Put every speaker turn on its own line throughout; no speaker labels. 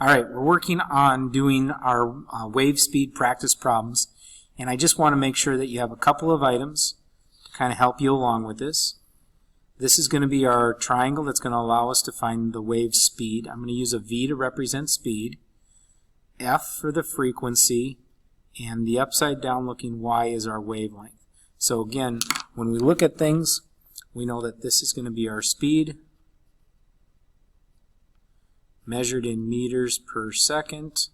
All right, we're working on doing our wave speed practice problems, and I just want to make sure that you have a couple of items to kind of help you along with this. This is going to be our triangle that's going to allow us to find the wave speed. I'm going to use a V to represent speed, F for the frequency, and the upside down looking Y is our wavelength. So again, when we look at things, we know that this is going to be our speed, measured in meters per second.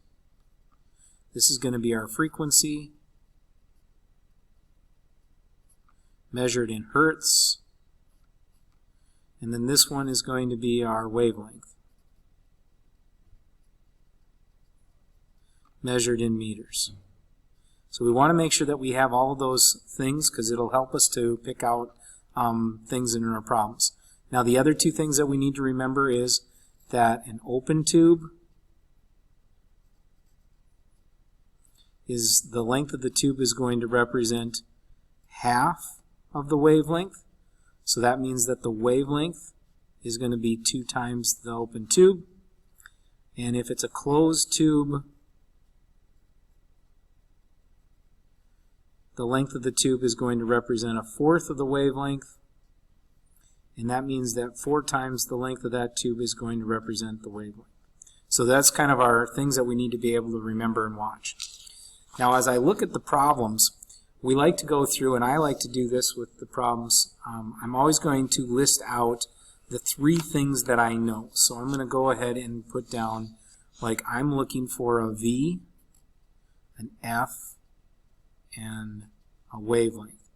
This is going to be our frequency, measured in hertz. And then this one is going to be our wavelength, measured in meters. So we want to make sure that we have all of those things because it'll help us to pick out things in our problems. Now the other two things that we need to remember is that an open tube is the length of the tube is going to represent half of the wavelength. So that means that the wavelength is going to be 2 times the open tube. And if it's a closed tube, the length of the tube is going to represent 1/4 of the wavelength. And that means that 4 times the length of that tube is going to represent the wavelength. So that's kind of our things that we need to be able to remember and watch. Now as I look at the problems, we like to go through, and I like to do this with the problems, I'm always going to list out the 3 things that I know. So I'm going to go ahead and put down, like I'm looking for a V, an F, and a wavelength.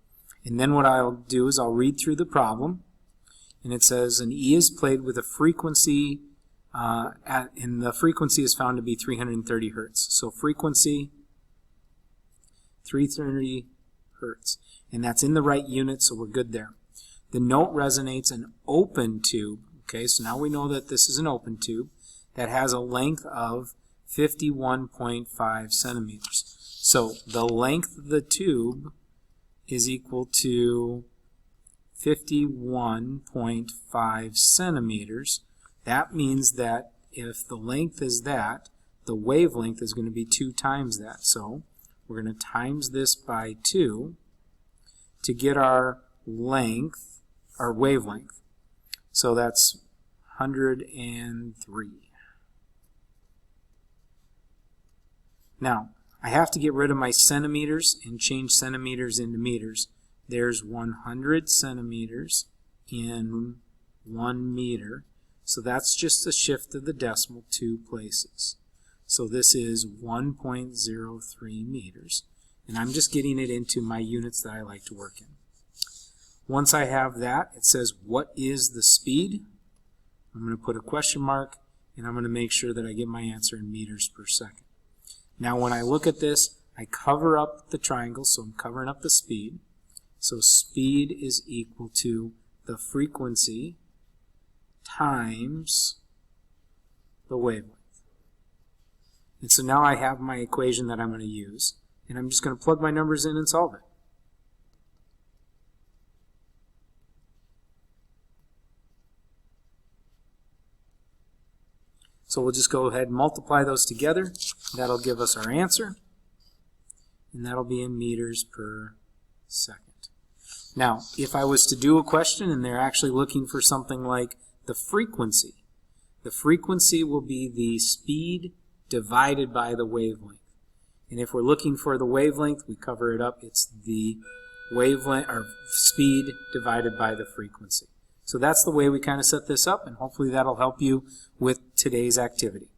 And then what I'll do is I'll read through the problem. And it says an E is played with a frequency, and the frequency is found to be 330 hertz. So frequency, 330 hertz. And that's in the right unit, so we're good there. The note resonates an open tube. Okay, so now we know that this is an open tube that has a length of 51.5 centimeters. So the length of the tube is equal to 51.5 centimeters. That means that if the length is that, the wavelength is going to be 2 times that. So we're going to times this by 2 to get our length, our wavelength. So that's 103. Now, I have to get rid of my centimeters and change centimeters into meters. There's 100 centimeters in 1 meter. So that's just a shift of the decimal 2 places. So this is 1.03 meters. And I'm just getting it into my units that I like to work in. Once I have that, it says, what is the speed? I'm going to put a question mark, and I'm going to make sure that I get my answer in meters per second. Now when I look at this, I cover up the triangle, so I'm covering up the speed. So speed is equal to the frequency times the wavelength. And so now I have my equation that I'm going to use. And I'm just going to plug my numbers in and solve it. So we'll just go ahead and multiply those together. That'll give us our answer. And that'll be in meters per second. Now, if I was to do a question and they're actually looking for something like the frequency will be the speed divided by the wavelength. And if we're looking for the wavelength, we cover it up. It's the wavelength or speed divided by the frequency. So that's the way we kind of set this up, and hopefully that'll help you with today's activity.